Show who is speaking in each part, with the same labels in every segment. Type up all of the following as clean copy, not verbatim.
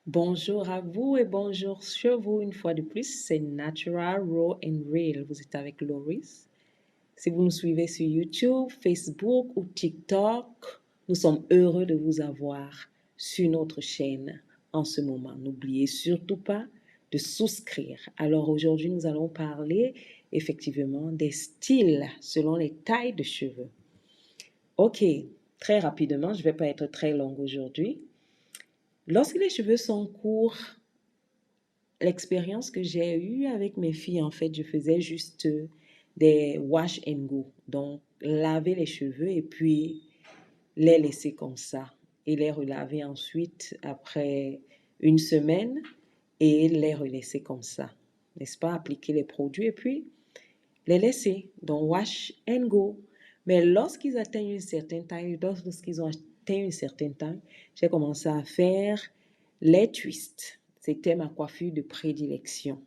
Speaker 1: Bonjour à vous et bonjour sur vous une fois de plus. C'est Natural, Raw and Real. Vous êtes avec Loris. Si vous nous suivez sur YouTube, Facebook ou TikTok, nous sommes heureux de vous avoir sur notre chaîne en ce moment. N'oubliez surtout pas de souscrire. Alors aujourd'hui, nous allons parler effectivement des styles selon les tailles de cheveux. Ok, très rapidement, je ne vais pas être très longue aujourd'hui. Lorsque les cheveux sont courts, l'expérience que j'ai eue avec mes filles, en fait, je faisais juste des wash and go. Donc, laver les cheveux et puis les laisser comme ça. Et les relaver ensuite après une semaine et les relaisser comme ça. N'est-ce pas? Appliquer les produits et puis les laisser. Donc, wash and go. Mais lorsqu'ils atteignent une certaine taille, lorsqu'ils ont atteint une certaine taille, j'ai commencé à faire les twists. C'était ma coiffure de prédilection.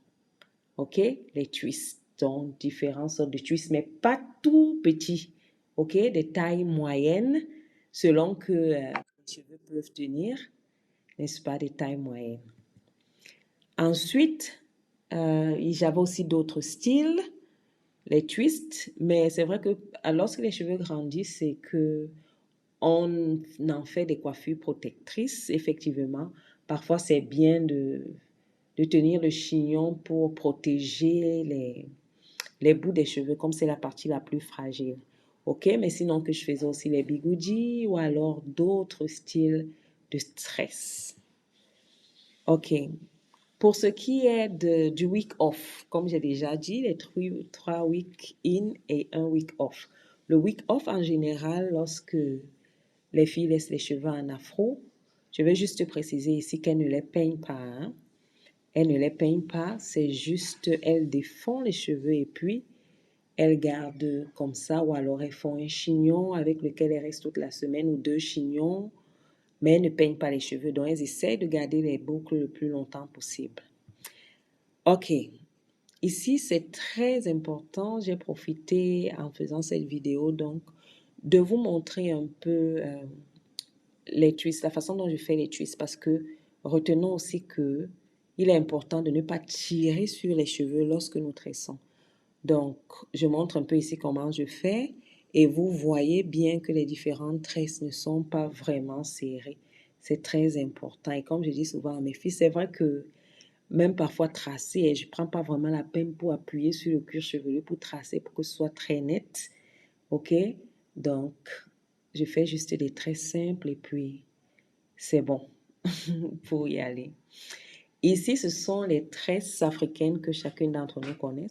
Speaker 1: OK? Les twists. Donc, différentes sortes de twists, mais pas tout petits. OK? Des tailles moyennes, selon que les cheveux peuvent tenir, n'est-ce pas? Des tailles moyennes. Ensuite, j'avais aussi d'autres styles, les twists, mais c'est vrai que lorsque les cheveux grandissent, c'est que on en fait des coiffures protectrices, effectivement. Parfois, c'est bien de tenir le chignon pour protéger les bouts des cheveux, comme c'est la partie la plus fragile. OK, mais sinon que je faisais aussi les bigoudis ou alors d'autres styles de stress. OK. Pour ce qui est du week off, comme j'ai déjà dit, les trois week in et un week off. Le week off, en général, lorsque les filles laissent les cheveux en afro, je vais juste préciser ici qu'elles ne les peignent pas. Hein. Elles ne les peignent pas, c'est juste, elles défont les cheveux et puis elles gardent comme ça, ou alors elles font un chignon avec lequel elles restent toute la semaine, ou deux chignons, mais elles ne peignent pas les cheveux. Donc, elles essaient de garder les boucles le plus longtemps possible. Ok, ici, c'est très important. J'ai profité en faisant cette vidéo, donc, de vous montrer un peu les twists, la façon dont je fais les twists, parce que retenons aussi que il est important de ne pas tirer sur les cheveux lorsque nous tressons. Donc, je montre un peu ici comment je fais et vous voyez bien que les différentes tresses ne sont pas vraiment serrées. C'est très important. Et comme je dis souvent à mes filles, c'est vrai que même parfois tracer, et je ne prends pas vraiment la peine pour appuyer sur le cuir chevelu pour tracer pour que ce soit très net. OK? Donc, je fais juste des traits simples et puis c'est bon pour y aller. Ici, ce sont les tresses africaines que chacune d'entre nous connaît.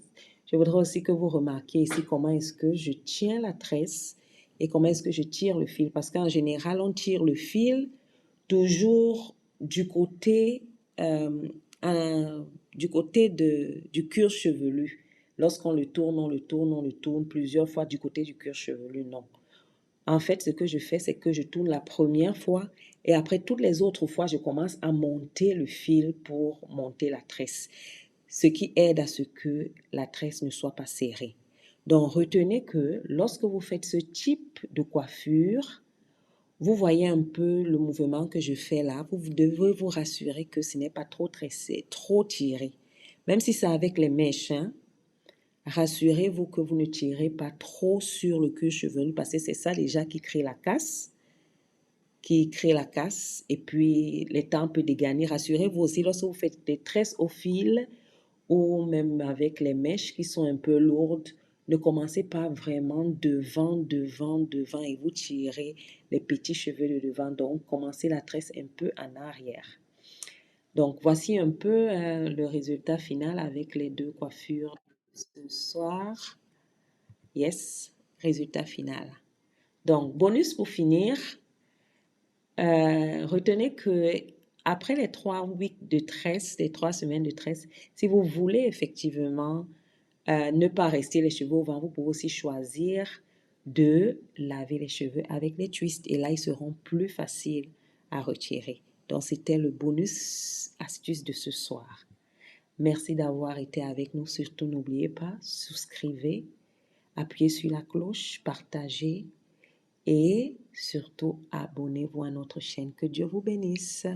Speaker 1: Je voudrais aussi que vous remarquiez ici comment est-ce que je tiens la tresse et comment est-ce que je tire le fil. Parce qu'en général, on tire le fil toujours du côté, euh, du cuir chevelu. Lorsqu'on le tourne, on le tourne, on le tourne plusieurs fois du côté du cuir chevelu. Non. En fait, ce que je fais, c'est que je tourne la première fois et après toutes les autres fois, je commence à monter le fil pour monter la tresse, ce qui aide à ce que la tresse ne soit pas serrée. Donc, retenez que lorsque vous faites ce type de coiffure, vous voyez un peu le mouvement que je fais là. Vous devez vous rassurer que ce n'est pas trop tressé, trop tiré. Même si c'est avec les mèches, hein, rassurez-vous que vous ne tirez pas trop sur le cuir chevelu parce que c'est ça déjà qui crée la casse. Et puis les temps peut dégainer. Rassurez-vous aussi lorsque vous faites des tresses au fil ou même avec les mèches qui sont un peu lourdes, ne commencez pas vraiment devant et vous tirez les petits cheveux de devant. Donc, commencez la tresse un peu en arrière. Donc, voici un peu le résultat final avec les deux coiffures ce soir. Yes, résultat final. Donc, bonus pour finir, retenez que après les 3 weeks de tresse, les 3 semaines de tresse, si vous voulez effectivement ne pas rester les cheveux au vent, vous pouvez aussi choisir de laver les cheveux avec les twists et là, ils seront plus faciles à retirer. Donc, c'était le bonus astuce de ce soir. Merci d'avoir été avec nous. Surtout, n'oubliez pas, souscrivez, appuyez sur la cloche, partagez et surtout abonnez-vous à notre chaîne. Que Dieu vous bénisse.